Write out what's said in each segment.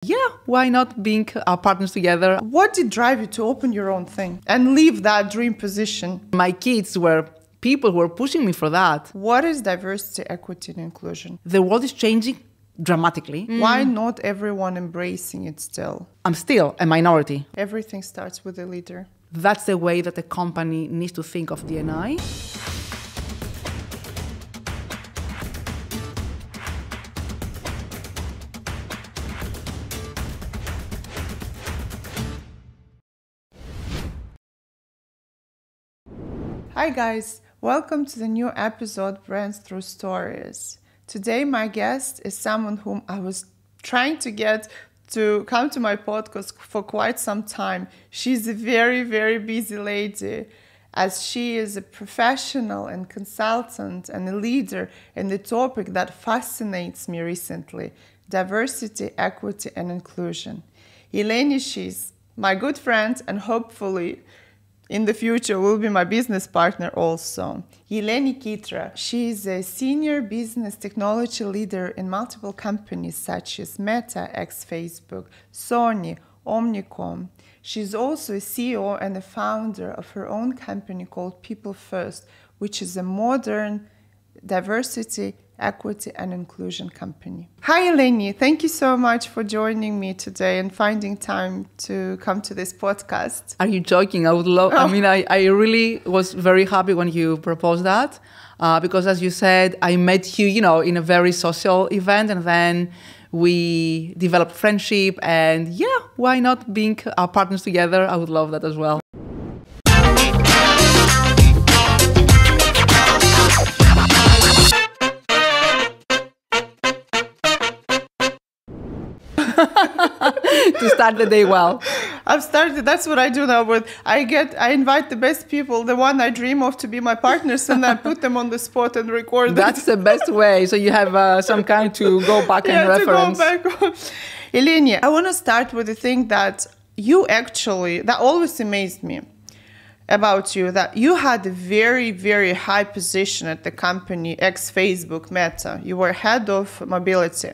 Yeah, why not being partners together? What did drive you to open your own thing and leave that dream position? My kids were people who were pushing me for that. What is diversity, equity, and inclusion? The world is changing dramatically. Why not everyone embracing it still? I'm still a minority. Everything starts with a leader. That's the way that a company needs to think of D&I. Hi guys, welcome to the new episode Brands Through Stories. Today my guest is someone whom I was trying to get to come to my podcast for quite some time. She's a very, very busy lady, as she is a professional and consultant and a leader in the topic that fascinates me recently: diversity, equity, and inclusion. Eleni, she's my good friend and hopefully in the future will be my business partner also. Eleni Kitra, she is a senior business technology leader in multiple companies such as Meta, ex-Facebook, Sony, Omnicom. She's also a CEO and a founder of her own company called People First, which is a modern diversity, equity, and inclusion company. Hi, Eleni. Thank you so much for joining me today and finding time to come to this podcast. Are you joking? I would love, I really was very happy when you proposed that because as you said, I met you, in a very social event, and then we developed friendship, and yeah, why not being partners together? I would love that as well. To start the day well. I've started, that's what I do now, but I invite the best people, the one I dream of to be my partners, and I put them on the spot and record. That's the best way. So you have some kind to go back and reference. To go back. Eleni, I want to start with the thing that you actually, that always amazed me about you, that you had a very, very high position at the company, ex-Facebook, Meta. You were head of mobility.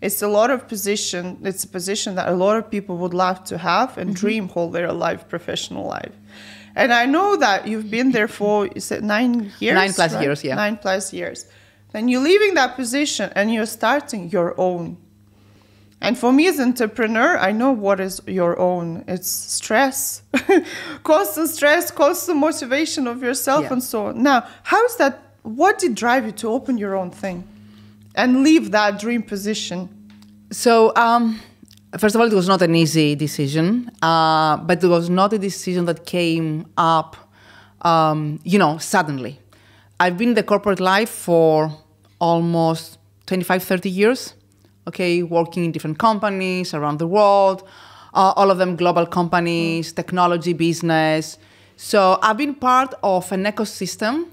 It's a position that a lot of people would love to have and dream all their life, professional life. And I know that you've been there for, you said 9 years? 9+ right? years, yeah. 9+ years. Then you're leaving that position and you're starting your own. And for me as an entrepreneur, I know what is your own. It's stress, constant stress, constant motivation of yourself and so on. Now, how's that? What did drive you to open your own thing and leave that dream position? So, first of all, it was not an easy decision, but it was not a decision that came up, suddenly. I've been in the corporate life for almost 25, 30 years, working in different companies around the world, all of them global companies, technology business. So I've been part of an ecosystem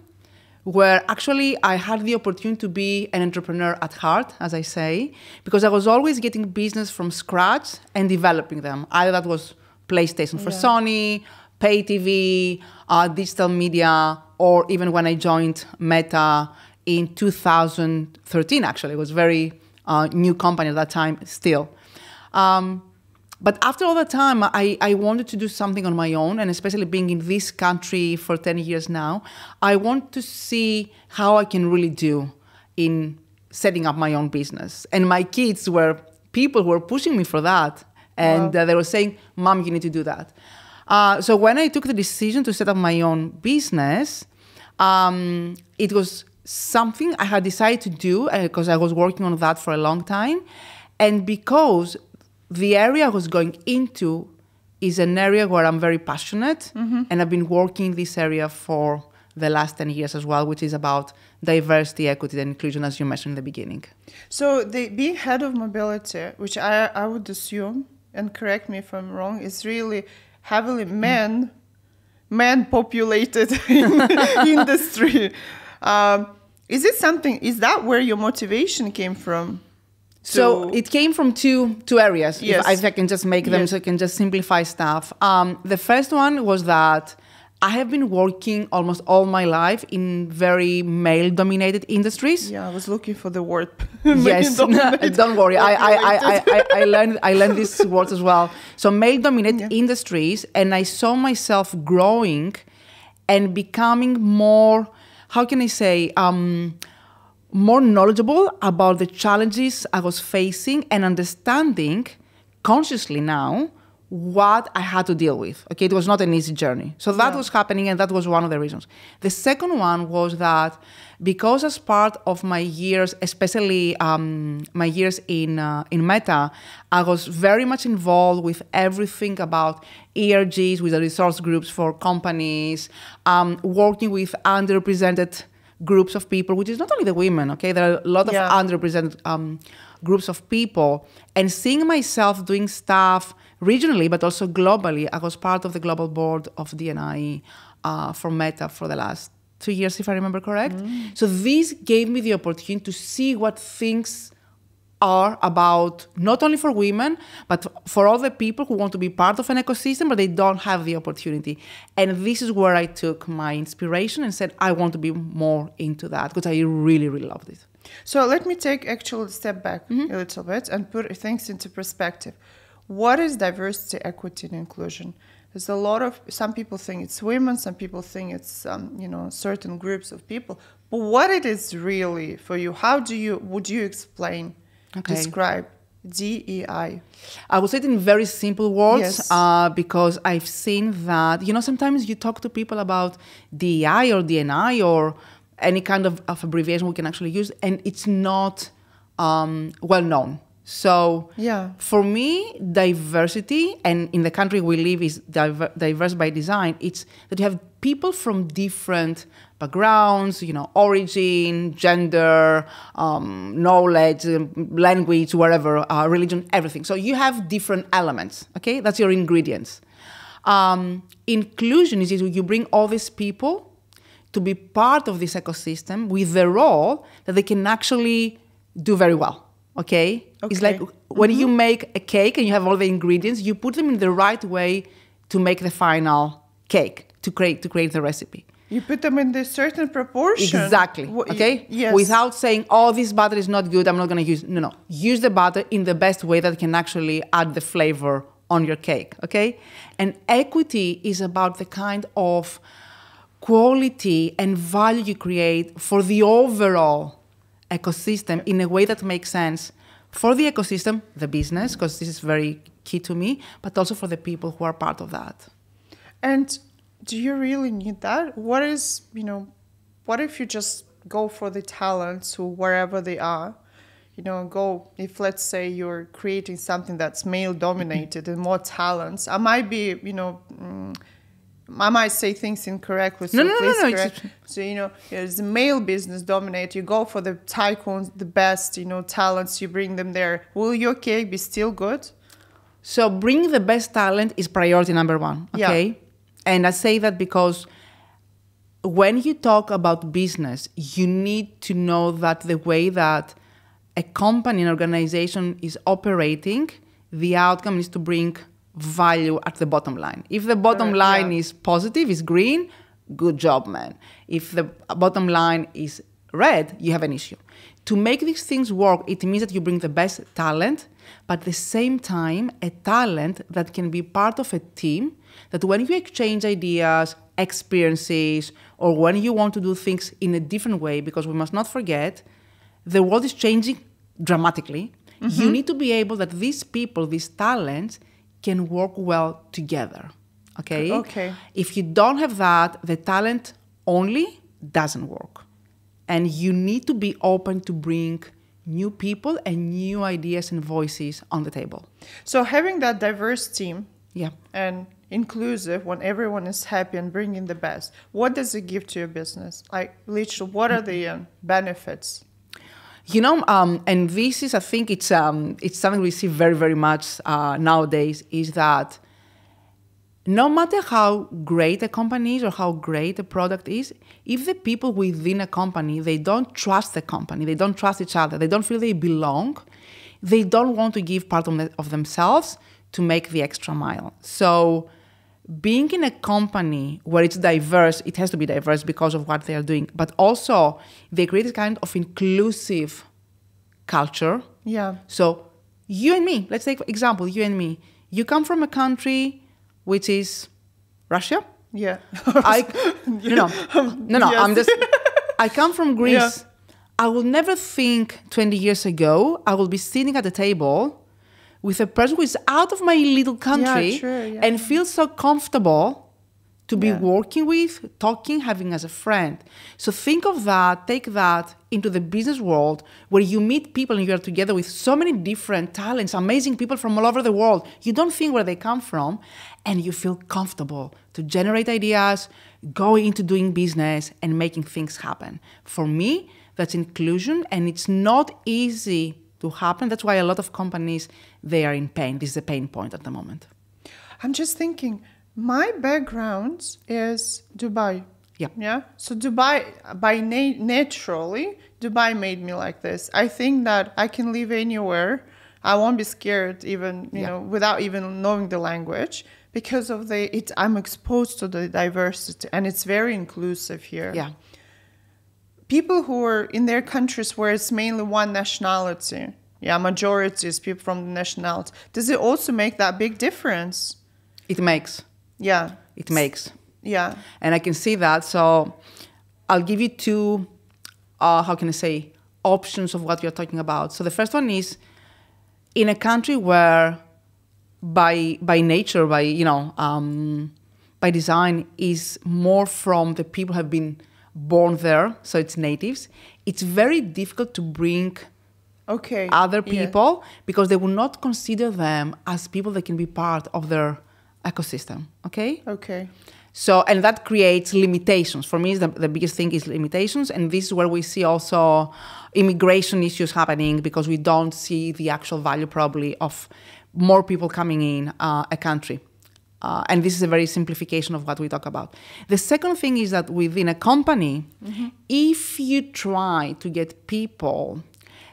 where actually I had the opportunity to be an entrepreneur at heart, as I say, because I was always getting business from scratch and developing them. Either that was PlayStation for Sony, pay TV, digital media, or even when I joined Meta in 2013, actually. It was very new company at that time still. But after all the time, I wanted to do something on my own, and especially being in this country for 10 years now, I want to see how I can really do in setting up my own business. And my kids were people who were pushing me for that. And they were saying, Mom, you need to do that. So when I took the decision to set up my own business, it was something I had decided to do because I was working on that for a long time. And because the area I was going into is an area where I'm very passionate, and I've been working in this area for the last 10 years as well, which is about diversity, equity, and inclusion, as you mentioned in the beginning. So being head of mobility, which I would assume, and correct me if I'm wrong, is really heavily man-populated industry. Is that where your motivation came from? So it came from two areas, if I can just make them so I can just simplify stuff. The first one was that I have been working almost all my life in very male-dominated industries. Yeah, I was looking for the word. Yes, don't worry. I learned these words as well. So male-dominated industries, and I saw myself growing and becoming more, how can I say, more knowledgeable about the challenges I was facing and understanding consciously now what I had to deal with. Okay, it was not an easy journey. So that was happening, and that was one of the reasons. The second one was that because as part of my years, especially my years in Meta, I was very much involved with everything about ERGs, with the resource groups for companies, working with underrepresented groups of people, which is not only the women, okay? There are a lot of underrepresented groups of people. And seeing myself doing stuff regionally, but also globally, I was part of the global board of D&I for Meta for the last 2 years, if I remember correct. So this gave me the opportunity to see what things are about, not only for women, but for all the people who want to be part of an ecosystem, but they don't have the opportunity. And this is where I took my inspiration and said, I want to be more into that, because I really, really loved it. So let me take actually a step back a little bit and put things into perspective. What is diversity, equity, and inclusion? There's a lot of, some people think it's women, some people think it's, certain groups of people. But what it is really for you, would you explain, describe DEI? I will say it in very simple words, because I've seen that, sometimes you talk to people about DEI or DNI or any kind of abbreviation we can actually use, and it's not well known. So for me, diversity, and in the country we live is diverse by design, it's that you have people from different backgrounds, origin, gender, knowledge, language, whatever, religion, everything. So you have different elements, okay? That's your ingredients. Inclusion is you bring all these people to be part of this ecosystem with the role that they can actually do very well. Okay? It's like when you make a cake and you have all the ingredients, you put them in the right way to make the final cake, to create the recipe. You put them in this certain proportion. Exactly. Okay? Yes. Without saying, oh, this butter is not good, I'm not going to use it. No. Use the butter in the best way that can actually add the flavor on your cake. Okay? And equity is about the kind of quality and value you create for the overall ecosystem in a way that makes sense for the ecosystem, the business, because this is very key to me, but also for the people who are part of that. And do you really need that? What if you just go for the talents who wherever they are, if let's say you're creating something that's male dominated and more talents, I might be, I might say things incorrectly, so please correct. So, it's a male business dominate. You go for the tycoons, the best, talents, you bring them there. Will your cake be still good? So bring the best talent is priority number one, okay? Yeah. And I say that because when you talk about business, you need to know that the way that a company, an organization is operating, the outcome is to bring value at the bottom line. If the bottom line is positive, is green, good job, man. If the bottom line is red, you have an issue. To make these things work, it means that you bring the best talent, but at the same time, a talent that can be part of a team, that when you exchange ideas, experiences, or when you want to do things in a different way, because we must not forget, the world is changing dramatically. You need to be able that these people, these talents, can work well together, okay? Okay. If you don't have that, the talent only doesn't work. And you need to be open to bring new people and new ideas and voices on the table. So having that diverse team and inclusive, when everyone is happy and bringing the best, what does it give to your business? Like, literally, what are the benefits? And this is, I think it's something we see very, very much nowadays, is that no matter how great a company is or how great a product is, if the people within a company, they don't trust the company, they don't trust each other, they don't feel they belong, they don't want to give part of themselves to make the extra mile. So being in a company where it's diverse, it has to be diverse because of what they are doing, but also they create a kind of inclusive culture. Yeah. So you and me, let's take for example, you and me. You come from a country which is Russia. Yeah. No. Yes. I come from Greece. Yeah. I will never think 20 years ago I will be sitting at a table with a person who is out of my little country Yeah, true, yeah. and feel so comfortable to be Yeah. working with, talking, having as a friend. So think of that, take that into the business world where you meet people and you are together with so many different talents, amazing people from all over the world. You don't think where they come from and you feel comfortable to generate ideas, go into doing business and making things happen. For me, that's inclusion and it's not easy to happen. That's why a lot of companies, they are in pain. This is a pain point at the moment. I'm just thinking, my background is Dubai. Yeah. Yeah. So Dubai, naturally, Dubai made me like this. I think that I can live anywhere. I won't be scared even, you know, without even knowing the language because of I'm exposed to the diversity and it's very inclusive here. Yeah. People who are in their countries where it's mainly one nationality, majority is people from the nationality. Does it also make that big difference? It makes. Yeah. It makes. Yeah. And I can see that. So I'll give you two, options of what you're talking about. So the first one is in a country where by nature, by design, is more from the people who have been born there, so it's natives, it's very difficult to bring other people because they will not consider them as people that can be part of their ecosystem, okay? Okay. So, and that creates limitations. For me, the biggest thing is limitations, and this is where we see also immigration issues happening because we don't see the actual value probably of more people coming in a country. And this is a very simplification of what we talk about. The second thing is that within a company, if you try to get people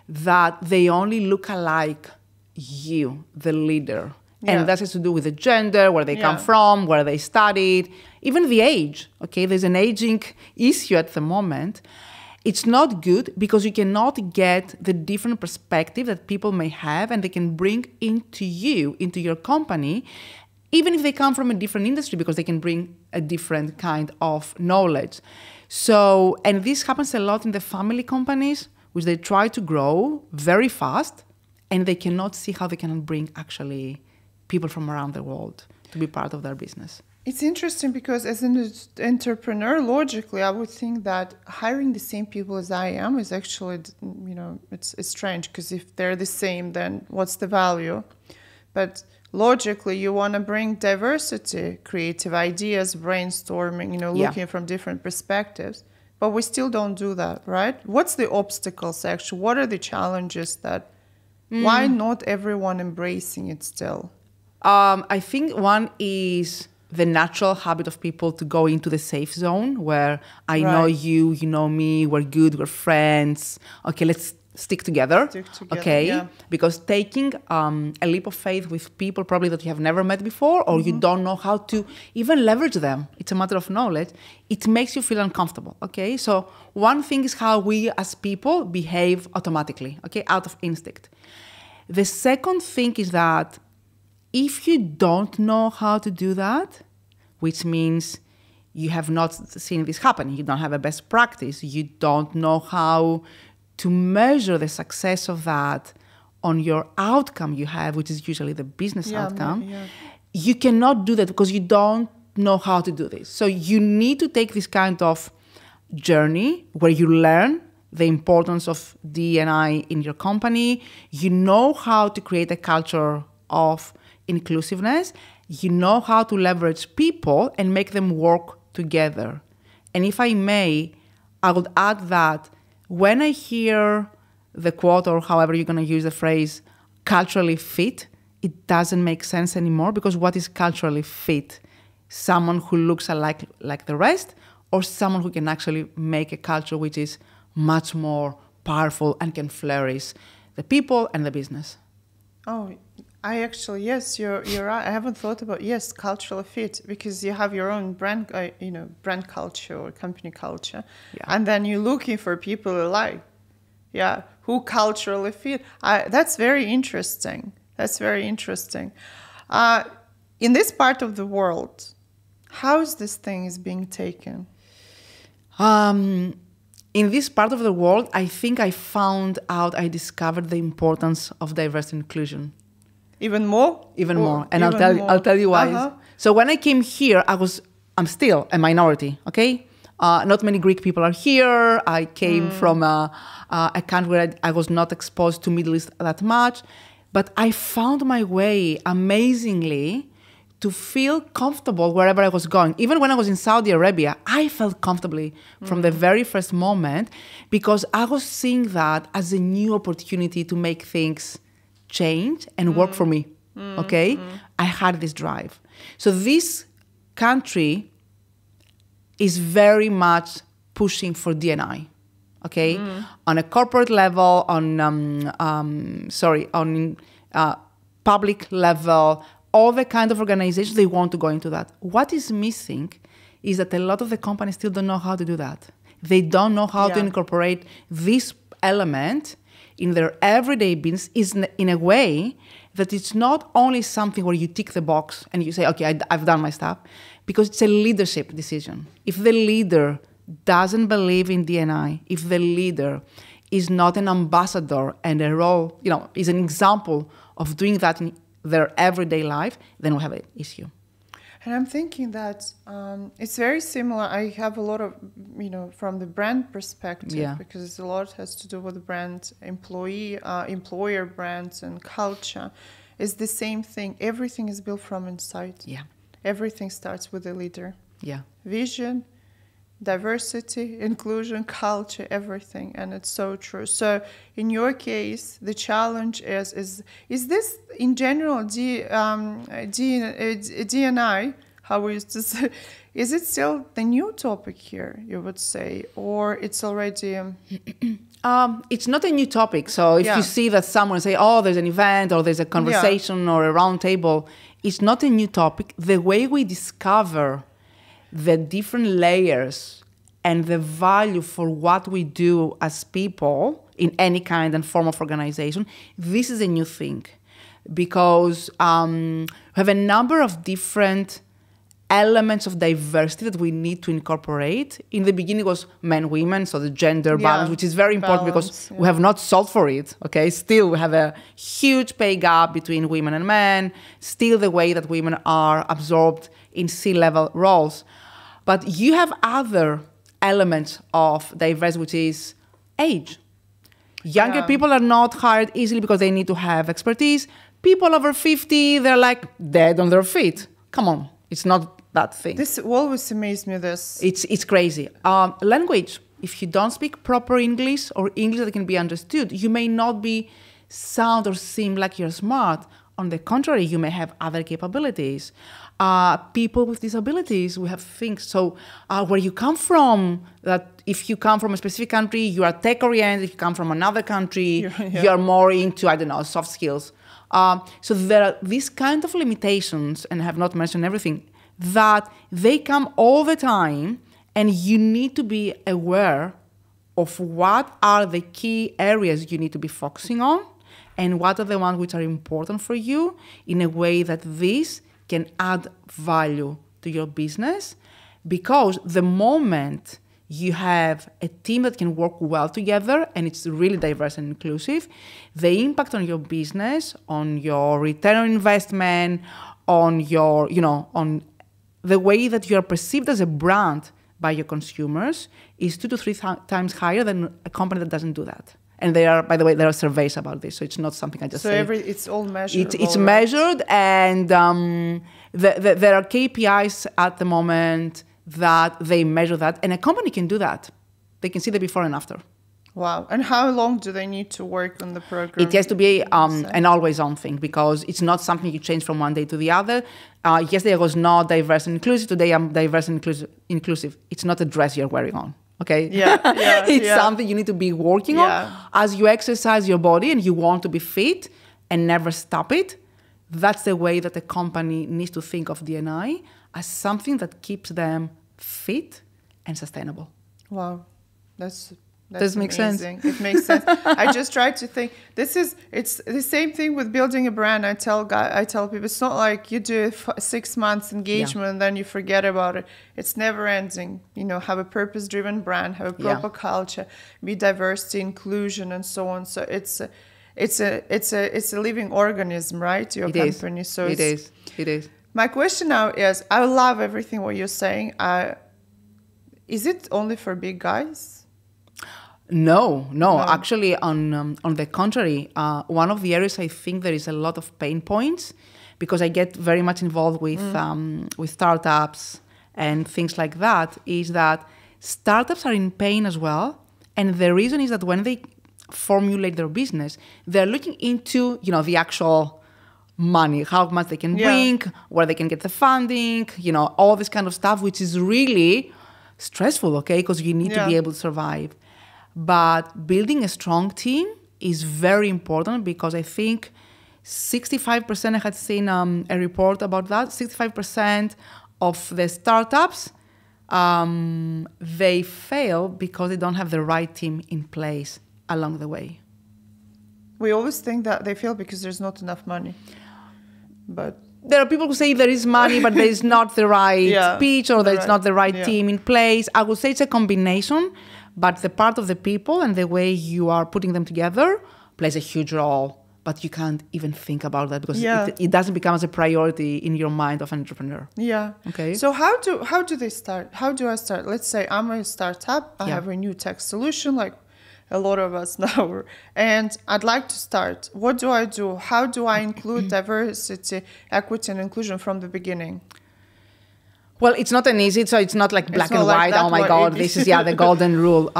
that they only look alike you, the leader, and that has to do with the gender, where they come from, where they studied, even the age, okay? There's an aging issue at the moment. It's not good because you cannot get the different perspective that people may have and they can bring into you, into your company, even if they come from a different industry, because they can bring a different kind of knowledge. So, and this happens a lot in the family companies, which they try to grow very fast, and they cannot see how they can bring actually people from around the world to be part of their business. It's interesting because as an entrepreneur, logically, I would think that hiring the same people as I am is actually, it's strange because if they're the same, then what's the value? But logically, you want to bring diversity, creative ideas, brainstorming, looking from different perspectives. But we still don't do that, right? What's the obstacles, actually? What are the challenges why not everyone embracing it still? I think one is the natural habit of people to go into the safe zone where I know you, you know me, we're good, we're friends. Okay, let's stick together. Okay, because taking a leap of faith with people probably that you have never met before or you don't know how to even leverage them, it's a matter of knowledge, it makes you feel uncomfortable. Okay, so one thing is how we as people behave automatically, okay, out of instinct. The second thing is that if you don't know how to do that, which means you have not seen this happen, you don't have a best practice, you don't know how to measure the success of that on your outcome you have, which is usually the business outcome, you cannot do that because you don't know how to do this. So you need to take this kind of journey where you learn the importance of D&I in your company, you know how to create a culture of inclusiveness, you know how to leverage people and make them work together. And if I may, I would add that when I hear the quote, or however you're going to use the phrase, culturally fit, it doesn't make sense anymore because what is culturally fit? Someone who looks alike like the rest, or someone who can actually make a culture which is much more powerful and can flourish the people and the business? Oh, I actually, yes, you're right. I haven't thought about, yes, cultural fit, because you have your own brand, brand culture or company culture, Yeah. and then you're looking for people who who culturally fit. That's very interesting. That's very interesting. In this part of the world, how is this thing is being taken? In this part of the world, I think I discovered the importance of diversity and inclusion. Even more? Even more. And I'll tell you why. Uh-huh. So when I came here, I'm still a minority, okay? Not many Greek people are here. I came from a country where I was not exposed to Middle East that much. But I found my way amazingly to feel comfortable wherever I was going. Even when I was in Saudi Arabia, I felt comfortably from the very first moment, because I was seeing that as a new opportunity to make things change and work for me, okay? I had this drive. So this country is very much pushing for D&I, okay? On a corporate level, on public level, all the kind of organizations, they want to go into that. What is missing is that a lot of the companies still don't know how to do that. They don't know how to incorporate this element in their everyday business in a way that it's not only something where you tick the box and you say, okay, I've done my stuff, because it's a leadership decision. If the leader doesn't believe in D&I, if the leader is not an ambassador and a role, is an example of doing that in their everyday life, then we have an issue. And I'm thinking that it's very similar. I have a lot of, from the brand perspective, because a lot has to do with brand, employer brands and culture. It's the same thing. Everything is built from inside. Yeah. Everything starts with a leader. Yeah. Vision, diversity, inclusion, culture, everything. And it's so true. So in your case, the challenge is this in general D&I, how we used to say, is it still the new topic here, you would say, or it's already... It's not a new topic. So if you see that someone say, oh, there's an event or there's a conversation or a round table, it's not a new topic. The way we discover the different layers and the value for what we do as people in any kind and form of organization, this is a new thing. Because we have a number of different elements of diversity that we need to incorporate. In the beginning it was men, women, so the gender balance, which is very important because we have not solved for it, okay? Still, we have a huge pay gap between women and men, still the way that women are absorbed in C-level roles. But you have other elements of diversity, which is age. Younger people are not hired easily because they need to have expertise. People over 50, they're like dead on their feet. Come on, it's not that thing. This always amazed me, this. It's crazy. Language, if you don't speak proper English or English that can be understood, you may not be sound or seem like you're smart. On the contrary, you may have other capabilities. People with disabilities, we have things. So where you come from, that if you come from a specific country, you are tech-oriented. If you come from another country, you are more into, soft skills. So there are these kind of limitations, and I have not mentioned everything, that they come all the time, and you need to be aware of what are the key areas you need to be focusing on and what are the ones which are important for you in a way that this can add value to your business. Because the moment you have a team that can work well together and it's really diverse and inclusive, the impact on your business, on your return on investment, on your, on the way that you are perceived as a brand by your consumers is 2 to 3 times higher than a company that doesn't do that. And by the way, there are surveys about this, so it's not something I just say. So it's all measured. It's measured, and there are KPIs at the moment that they measure that, and a company can do that. They can see the before and after. Wow. And how long do they need to work on the program? It has to be an always-on thing, because it's not something you change from one day to the other. Yesterday I was not diverse and inclusive. Today I'm diverse and inclusive. It's not a dress you're wearing on. Okay? It's something you need to be working on. As you exercise your body and you want to be fit and never stop it, that's the way that a company needs to think of D&I, as something that keeps them fit and sustainable. Wow, that's Does it make sense? It makes sense. I just try to think. It's the same thing with building a brand. I tell people it's not like you do 6 months engagement and then you forget about it. It's never ending. Have a purpose-driven brand, have a proper culture, be diversity, inclusion, and so on. So it's a living organism, right? Your company. So it is. My question now is: I love everything what you're saying. Is it only for big guys? No. Actually, on the contrary, one of the areas I think there is a lot of pain points, because I get very much involved with startups and things like that, is that startups are in pain as well. And the reason is that when they formulate their business, they're looking into, the actual money, how much they can bring, where they can get the funding, all this kind of stuff, which is really stressful, okay? Because you need to be able to survive. But building a strong team is very important, because I think 65%, I had seen a report about that, 65% of the startups, they fail because they don't have the right team in place along the way. We always think that they fail because there's not enough money. But there are people who say there is money, but there is not the right pitch, or there's not the right team in place. I would say it's a combination, but the part of the people and the way you are putting them together plays a huge role. But you can't even think about that, because it doesn't become as a priority in your mind of an entrepreneur. Yeah. Okay. So how do they start? How do I start? Let's say I'm a startup. I have a new tech solution, like a lot of us now, and I'd like to start. What do I do? How do I include diversity, equity, and inclusion from the beginning? Well, it's not an easy, so it's not like black and white. Oh my God, this is the golden rule.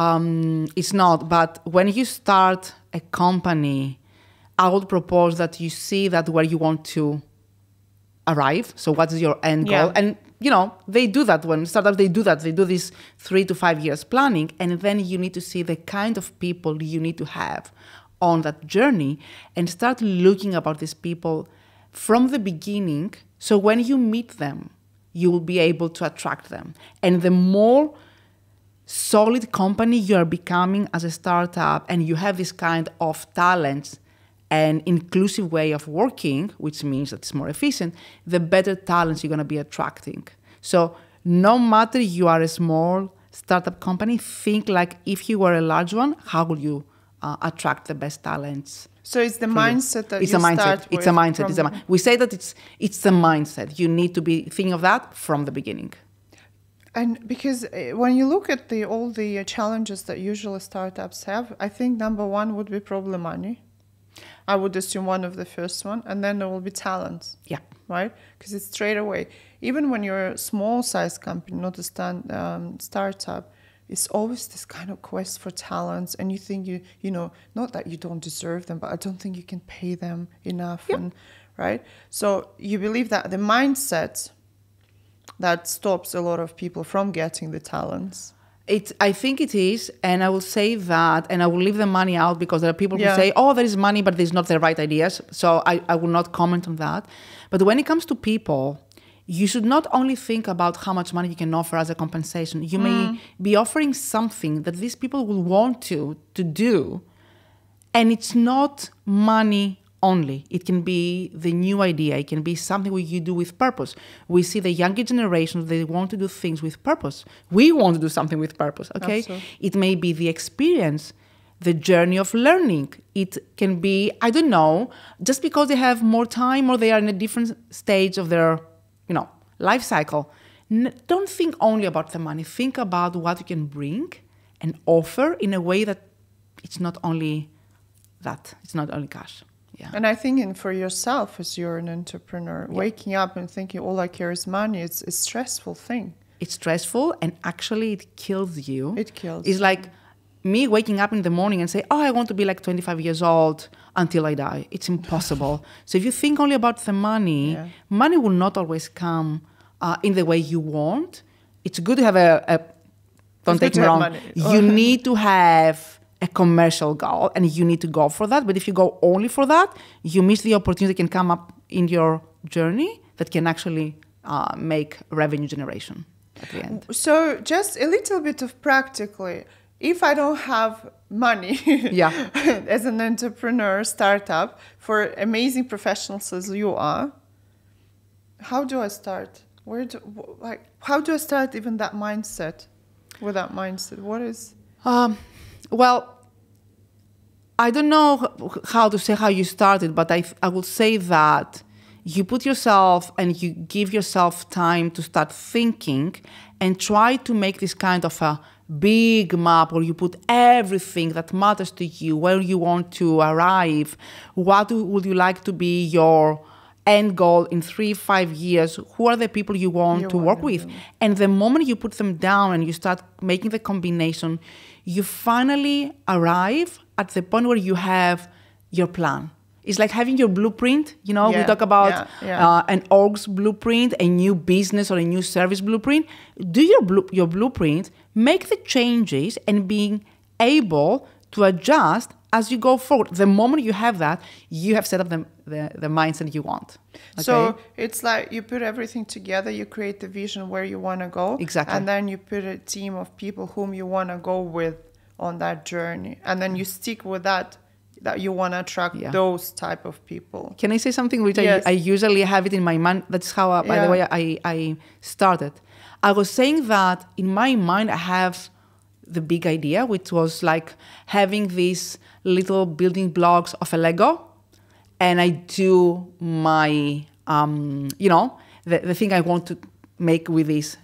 It's not. But when you start a company, I would propose that you see that where you want to arrive. So what is your end goal? And, they do that when startups, they do that. They do this 3 to 5 years planning. And then you need to see the kind of people you need to have on that journey, and start looking about these people from the beginning. So when you meet them, you will be able to attract them. And the more solid company you are becoming as a startup, and you have this kind of talents and inclusive way of working, which means that it's more efficient, the better talents you're going to be attracting. So no matter you are a small startup company, think like if you were a large one, how will you attract the best talents? So it's the mindset that it's a mindset. It's a mindset. We say that it's the mindset. You need to be thinking of that from the beginning. And because when you look at all the challenges that usually startups have, I think number one would be probably money. I would assume one of the first one, and then there will be talent. Yeah. Right? Because it's straight away. Even when you're a small size company, not a startup, it's always this kind of quest for talents, and you think not that you don't deserve them, but I don't think you can pay them enough. Yep. And right? So you believe that the mindset that stops a lot of people from getting the talents. I think it is, and I will say that, and I will leave the money out, because there are people who say, oh, there is money, but there's not the right ideas. So I will not comment on that. But when it comes to people, you should not only think about how much money you can offer as a compensation. You may be offering something that these people will want to do, and it's not money only. It can be the new idea. It can be something you do with purpose. We see the younger generation, they want to do things with purpose. We want to do something with purpose, okay? Absolutely. It may be the experience, the journey of learning. It can be, I don't know, just because they have more time or they are in a different stage of their, life cycle. Don't think only about the money. Think about what you can bring and offer in a way that it's not only that. It's not only cash. Yeah. And I think for yourself, as you're an entrepreneur, waking up and thinking all I care is money, it's a stressful thing. It's stressful, and actually it kills you. It kills. It's like me waking up in the morning and say, I want to be like 25 years old until I die. It's impossible. So if you think only about the money, money will not always come in the way you want. It's good to have don't take me wrong, you need to have a commercial goal, and you need to go for that. But if you go only for that, you miss the opportunity that can come up in your journey that can actually make revenue generation at the end. So just a little bit of practically, if I don't have money Yeah. as an entrepreneur startup for amazing professionals as you are, how do I start? How do I start even that mindset? With that mindset, what is? Well, I don't know how to say how you started, but I will say that you put yourself and you give yourself time to start thinking and try to make this kind of a big map where you put everything that matters to you, where you want to arrive, would you like to be your end goal in 3-5 years, who are the people you want to work with. And the moment you put them down and you start making the combination, you finally arrive at the point where you have your plan. It's like having your blueprint. We talk about an org's blueprint, a new business or a new service blueprint. Do your blueprint, make the changes, and being able to adjust as you go forward. The moment you have that, you have set up the mindset you want. Okay? So it's like you put everything together, you create the vision where you want to go. Exactly. And then you put a team of people whom you want to go with on that journey. And then you stick with that you want to attract those type of people. Can I say something which Yes. I usually have it in my mind? That's how, by the way, I started. I was saying that in my mind, I have the big idea, which was like having these little building blocks of a Lego. And I do my, the thing I want to make with these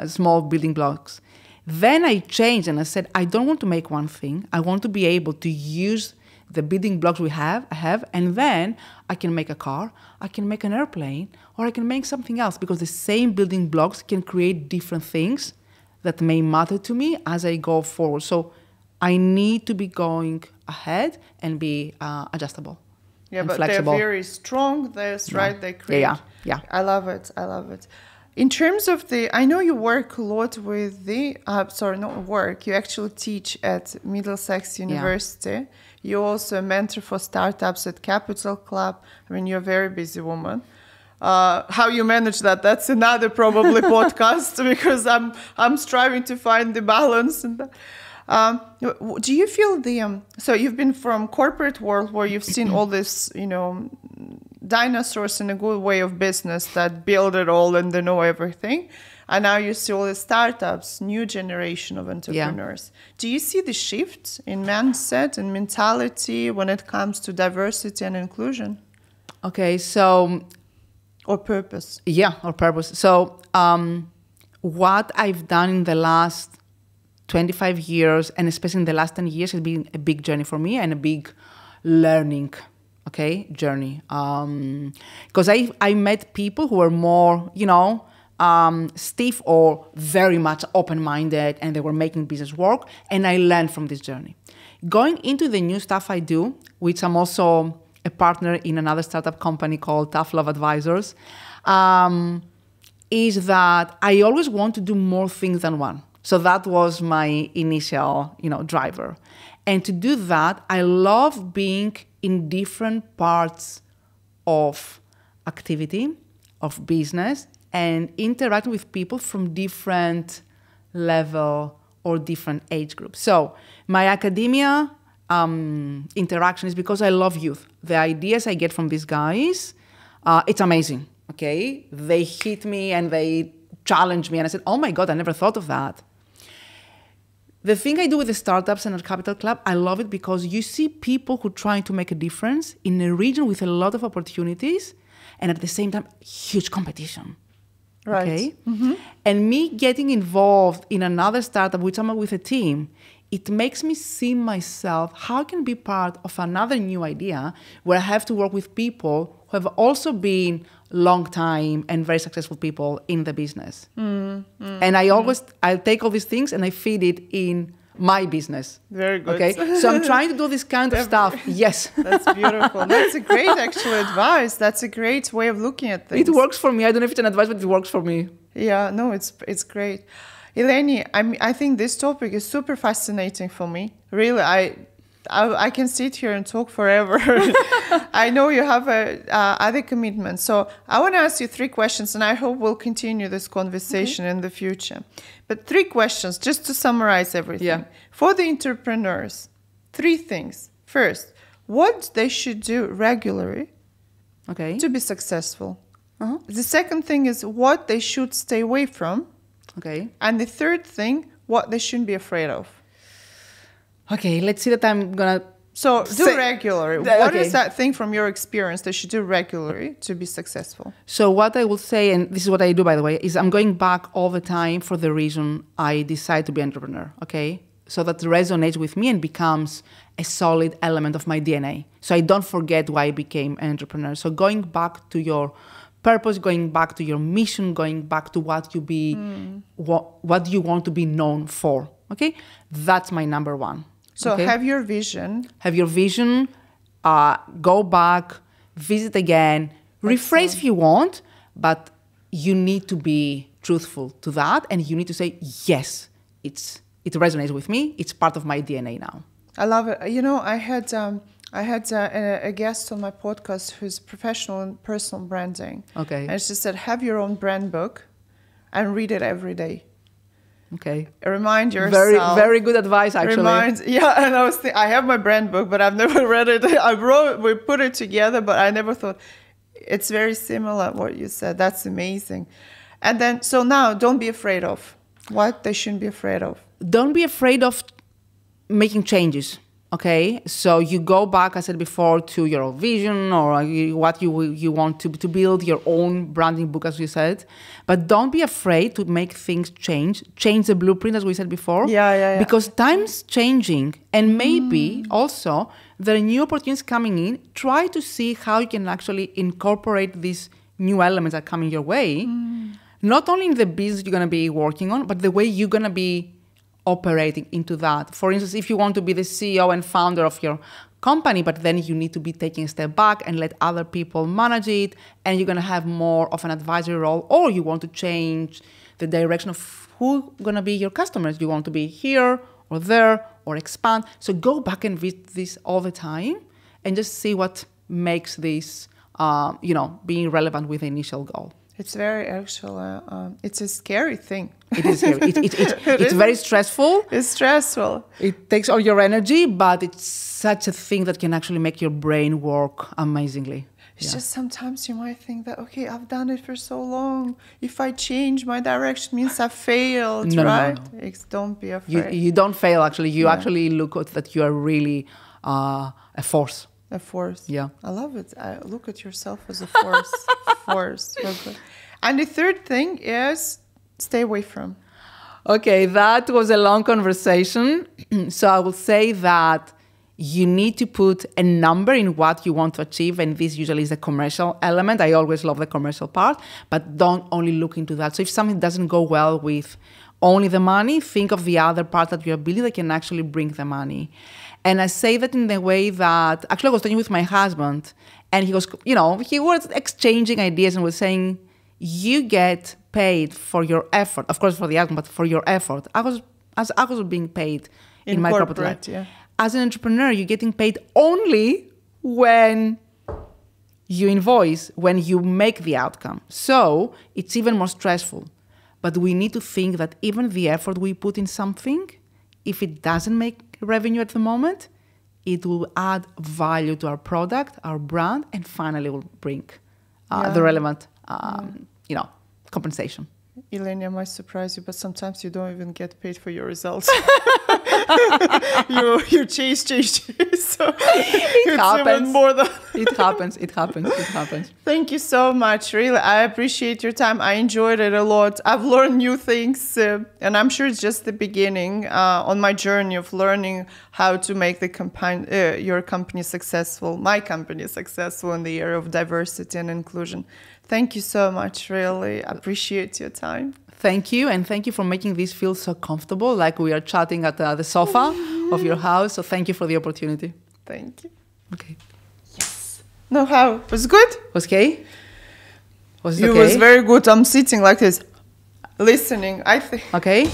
small building blocks. Then I changed and I said, I don't want to make one thing. I want to be able to use the building blocks I have, and then I can make a car, I can make an airplane, or I can make something else, because the same building blocks can create different things that may matter to me as I go forward. So I need to be going ahead and be adjustable. Yeah, and but flexible. They're very strong. That's right. They create. Yeah. I love it. In terms of I know you work a lot with you actually teach at Middlesex University. Yeah. You're also a mentor for startups at Capital Club. I mean, you're a very busy woman. How you manage that's another probably podcast, because I'm striving to find the balance. And do you feel so you've been from corporate world where you've seen all this, dinosaurs in a good way of business that build it all and they know everything. And now you see all the startups, new generation of entrepreneurs. Yeah. Do you see the shift in mindset and mentality when it comes to diversity and inclusion? Okay, so... Or purpose. Yeah, or purpose. So what I've done in the last 25 years, and especially in the last 10 years, has been a big journey for me and a big learning journey. Because I met people who were more, stiff or very much open-minded, and they were making business work, and I learned from this journey. Going into the new stuff I do, which I'm also a partner in another startup company called Tough Love Advisors, is that I always want to do more things than one. So that was my initial, driver. And to do that, I love being in different parts of activity, of business, and interacting with people from different level or different age groups. So my academia interaction is because I love youth. The ideas I get from these guys, it's amazing, okay? They hit me and they challenge me, and I said, oh my God, I never thought of that. The thing I do with the startups and at Capital Club, I love it because you see people who are trying to make a difference in a region with a lot of opportunities, and at the same time, huge competition. Right. Okay? Mm-hmm. And me getting involved in another startup with a team, it makes me see myself how I can be part of another new idea where I have to work with people who have also been long time and very successful people in the business. And I take all these things and I feed it in my business. Very good. Okay, so I'm trying to do this kind of stuff. Yes. That's beautiful. That's a great actual advice. That's a great way of looking at things. It works for me. I don't know if it's an advice, but it works for me. Yeah, no, it's great. Eleni, I think this topic is super fascinating for me. Really, I can sit here and talk forever. I know you have other commitments. So I want to ask you 3 questions, and I hope we'll continue this conversation in the future. But 3 questions, just to summarize everything. Yeah. For the entrepreneurs, 3 things. First, what they should do regularly to be successful. The second thing is what they should stay away from. Okay. And the third thing, what they shouldn't be afraid of. Okay, let's see that I'm gonna... So do regularly. What okay. is that thing from your experience they should do regularly to be successful? So what I will say, and this is what I do, by the way, is I'm going back all the time for the reason I decide to be an entrepreneur, okay? So that resonates with me and becomes a solid element of my DNA. So I don't forget why I became an entrepreneur. So going back to your purpose, going back to your mission, going back to what you be, what you want to be known for, okay? That's my number 1. So okay? Have your vision. Have your vision, go back, visit again, rephrase if you want, but you need to be truthful to that, and you need to say, yes, it resonates with me, it's part of my DNA now. I love it. You know, I had a guest on my podcast who's professional in personal branding. Okay. And she said, have your own brand book and read it every day. Okay. Remind yourself. Very good advice, actually. And I was thinking, I have my brand book, but I've never read it. We put it together, but I never thought. It's very similar what you said. That's amazing. And then, so now, don't be afraid of what they shouldn't be afraid of. Don't be afraid of making changes. Okay, so you go back, I said before, to your vision or what you want to build your own branding book, as you said. But don't be afraid to make things change the blueprint, as we said before. Yeah. Because time's changing, and maybe also there are new opportunities coming in. Try to see how you can actually incorporate these new elements that are coming your way, not only in the business you're going to be working on, but the way you're going to be operating into that. For instance, if you want to be the CEO and founder of your company, but then you need to be taking a step back and let other people manage it, and you're going to have more of an advisory role, or you want to change the direction of who going to be your customers. You want to be here or there or expand. So go back and visit this all the time and just see what makes this, being relevant with the initial goal. It's very actually, it's a scary thing. It is scary. It's very stressful. It's stressful. It takes all your energy, but it's such a thing that can actually make your brain work amazingly. It's just sometimes you might think that, okay, I've done it for so long. If I change my direction, means I failed, right? No. Don't be afraid. You don't fail, actually. You actually look at that you are really a force. A force. Yeah. I love it. I look at yourself as a force. Force. Okay. And the third thing is stay away from. Okay, that was a long conversation. So I will say that you need to put a number in what you want to achieve, and this usually is a commercial element. I always love the commercial part, but don't only look into that. So if something doesn't go well with only the money, think of the other part that you're building that can actually bring the money. And I say that in the way that, actually I was talking with my husband, and he was exchanging ideas and was saying, you get paid for your effort, of course for the outcome, but for your effort. I was being paid in my corporate life. Yeah. As an entrepreneur, you're getting paid only when you invoice, when you make the outcome. So it's even more stressful. But we need to think that even the effort we put in something, if it doesn't make revenue at the moment, it will add value to our product, our brand, and finally will bring the relevant, compensation. Eleni, I might surprise you, but sometimes you don't even get paid for your results. you chase. So it happens. Even more than It happens. Thank you so much. Really, I appreciate your time. I enjoyed it a lot. I've learned new things, and I'm sure it's just the beginning on my journey of learning how to make your company successful, my company successful in the area of diversity and inclusion. Thank you so much. Really appreciate your time. Thank you, and thank you for making this feel so comfortable, like we are chatting at the sofa of your house. So thank you for the opportunity. Thank you. Okay. Yes. No, how? Was it good? Was okay? Was it okay? It was very good. I'm sitting like this, listening, I think. Okay.